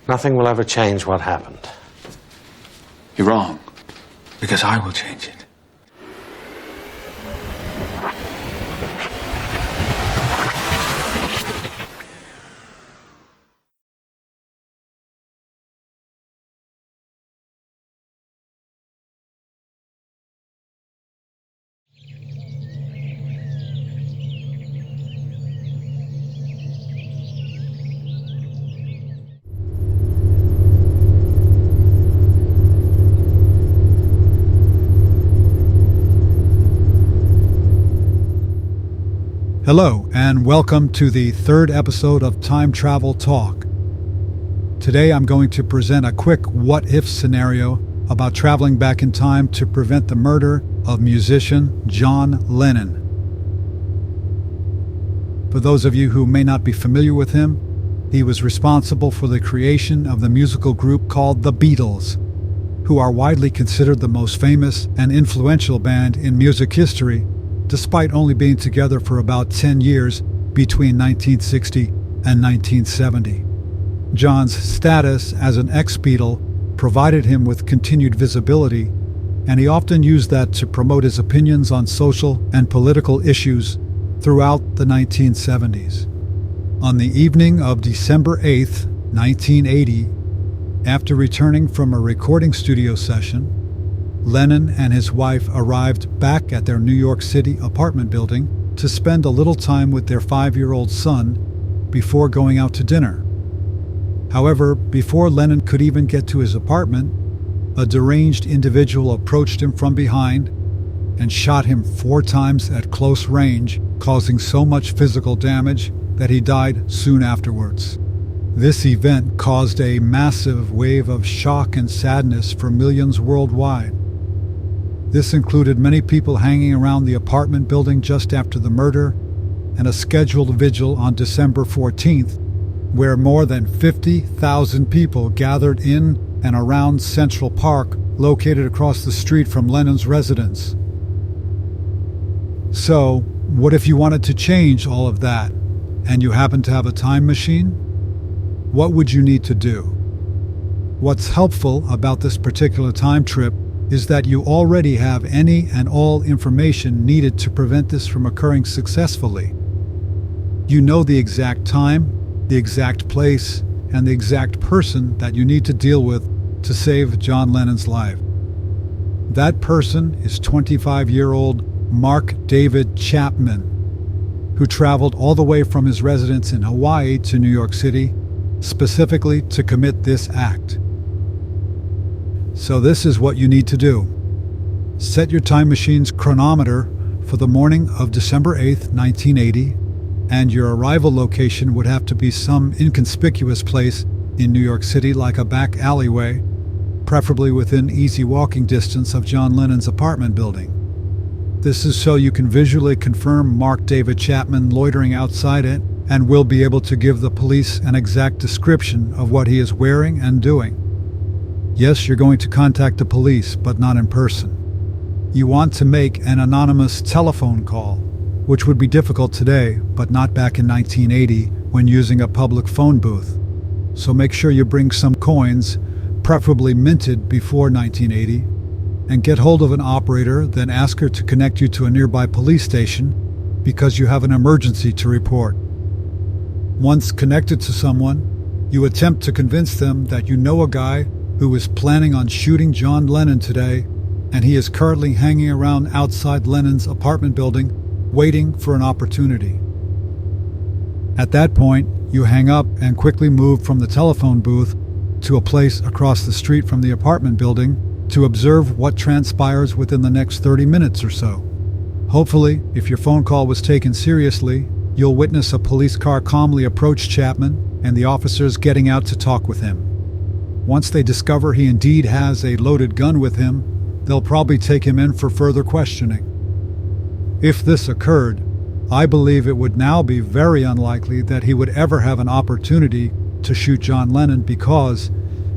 Nothing will ever change what happened. You're wrong, because I will change it. Hello, and welcome to the third episode of Time Travel Talk. Today I'm going to present a quick what-if scenario about traveling back in time to prevent the murder of musician John Lennon. For those of you who may not be familiar with him, he was responsible for the creation of the musical group called the Beatles, who are widely considered the most famous and influential band in music history, despite only being together for about 10 years between 1960 and 1970. John's status as an ex-Beatle provided him with continued visibility, and he often used that to promote his opinions on social and political issues throughout the 1970s. On the evening of December 8th, 1980, after returning from a recording studio session, Lennon and his wife arrived back at their New York City apartment building to spend a little time with their 5-year-old son before going out to dinner. However, before Lennon could even get to his apartment, a deranged individual approached him from behind and shot him 4 times at close range, causing so much physical damage that he died soon afterwards. This event caused a massive wave of shock and sadness for millions worldwide. This included many people hanging around the apartment building just after the murder, and a scheduled vigil on December 14th, where more than 50,000 people gathered in and around Central Park, located across the street from Lennon's residence. So, what if you wanted to change all of that, and you happen to have a time machine? What would you need to do? What's helpful about this particular time trip is that you already have any and all information needed to prevent this from occurring successfully. You know the exact time, the exact place, and the exact person that you need to deal with to save John Lennon's life. That person is 25-year-old Mark David Chapman, who traveled all the way from his residence in Hawaii to New York City, specifically to commit this act. So this is what you need to do. Set your time machine's chronometer for the morning of December 8th, 1980, and your arrival location would have to be some inconspicuous place in New York City, like a back alleyway, preferably within easy walking distance of John Lennon's apartment building. This is so you can visually confirm Mark David Chapman loitering outside it, and will be able to give the police an exact description of what he is wearing and doing. Yes, you're going to contact the police, but not in person. You want to make an anonymous telephone call, which would be difficult today, but not back in 1980 when using a public phone booth. So make sure you bring some coins, preferably minted before 1980, and get hold of an operator, then ask her to connect you to a nearby police station because you have an emergency to report. Once connected to someone, you attempt to convince them that you know a guy who is planning on shooting John Lennon today, and he is currently hanging around outside Lennon's apartment building, waiting for an opportunity. At that point, you hang up and quickly move from the telephone booth to a place across the street from the apartment building to observe what transpires within the next 30 minutes or so. Hopefully, if your phone call was taken seriously, you'll witness a police car calmly approach Chapman and the officers getting out to talk with him. Once they discover he indeed has a loaded gun with him, they'll probably take him in for further questioning. If this occurred, I believe it would now be very unlikely that he would ever have an opportunity to shoot John Lennon, because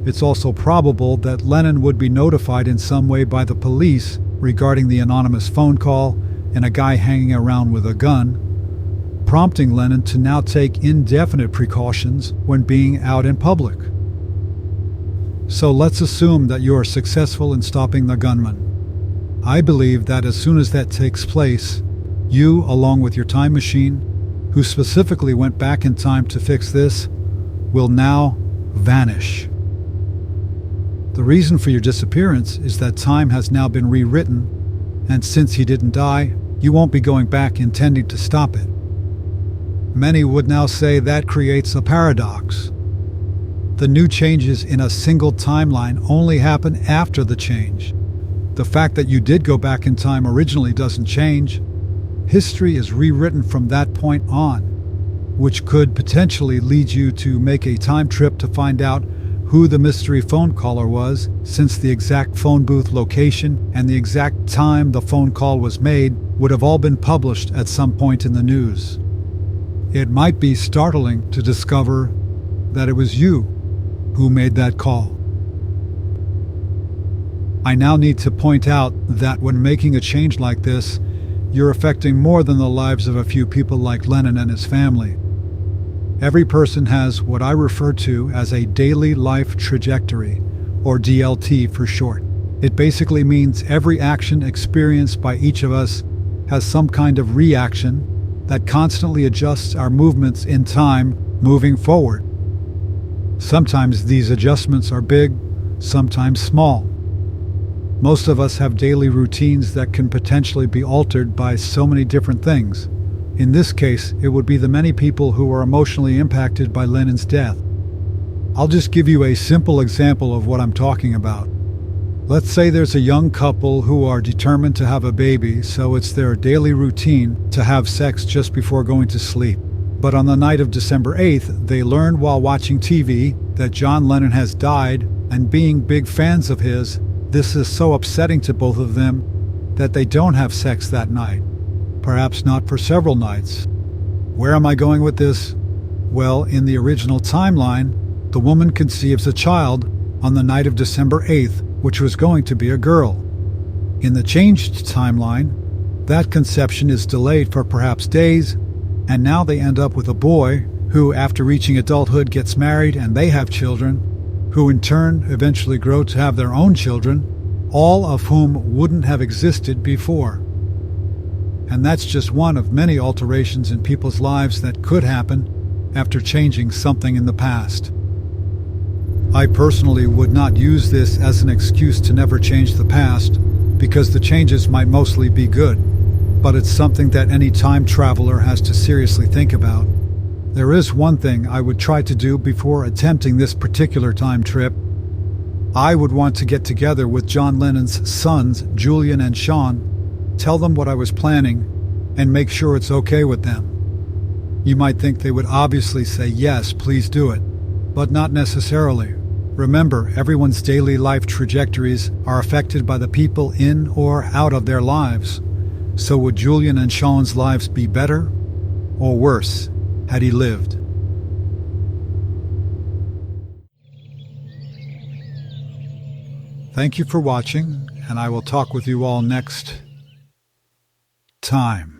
it's also probable that Lennon would be notified in some way by the police regarding the anonymous phone call and a guy hanging around with a gun, prompting Lennon to now take indefinite precautions when being out in public. So let's assume that you are successful in stopping the gunman. I believe that as soon as that takes place, you, along with your time machine, who specifically went back in time to fix this, will now vanish. The reason for your disappearance is that time has now been rewritten, and since he didn't die, you won't be going back intending to stop it. Many would now say that creates a paradox. The new changes in a single timeline only happen after the change. The fact that you did go back in time originally doesn't change. History is rewritten from that point on, which could potentially lead you to make a time trip to find out who the mystery phone caller was, since the exact phone booth location and the exact time the phone call was made would have all been published at some point in the news. It might be startling to discover that it was you who made that call. I now need to point out that when making a change like this, you're affecting more than the lives of a few people like Lennon and his family. Every person has what I refer to as a daily life trajectory, or DLT for short. It basically means every action experienced by each of us has some kind of reaction that constantly adjusts our movements in time moving forward. Sometimes these adjustments are big, sometimes small. Most of us have daily routines that can potentially be altered by so many different things. In this case, it would be the many people who were emotionally impacted by Lennon's death. I'll just give you a simple example of what I'm talking about. Let's say there's a young couple who are determined to have a baby, so it's their daily routine to have sex just before going to sleep. But on the night of December 8th, they learn while watching TV that John Lennon has died, and being big fans of his, this is so upsetting to both of them that they don't have sex that night. Perhaps not for several nights. Where am I going with this? Well, in the original timeline, the woman conceives a child on the night of December 8th, which was going to be a girl. In the changed timeline, that conception is delayed for perhaps days, and now they end up with a boy who, after reaching adulthood, gets married and they have children, who in turn eventually grow to have their own children, all of whom wouldn't have existed before. And that's just one of many alterations in people's lives that could happen after changing something in the past. I personally would not use this as an excuse to never change the past, because the changes might mostly be good, but it's something that any time traveler has to seriously think about. There is one thing I would try to do before attempting this particular time trip. I would want to get together with John Lennon's sons, Julian and Sean, tell them what I was planning, and make sure it's okay with them. You might think they would obviously say, yes, please do it, but not necessarily. Remember, everyone's daily life trajectories are affected by the people in or out of their lives. So would Julian and Sean's lives be better or worse had he lived? Thank you for watching, and I will talk with you all next time.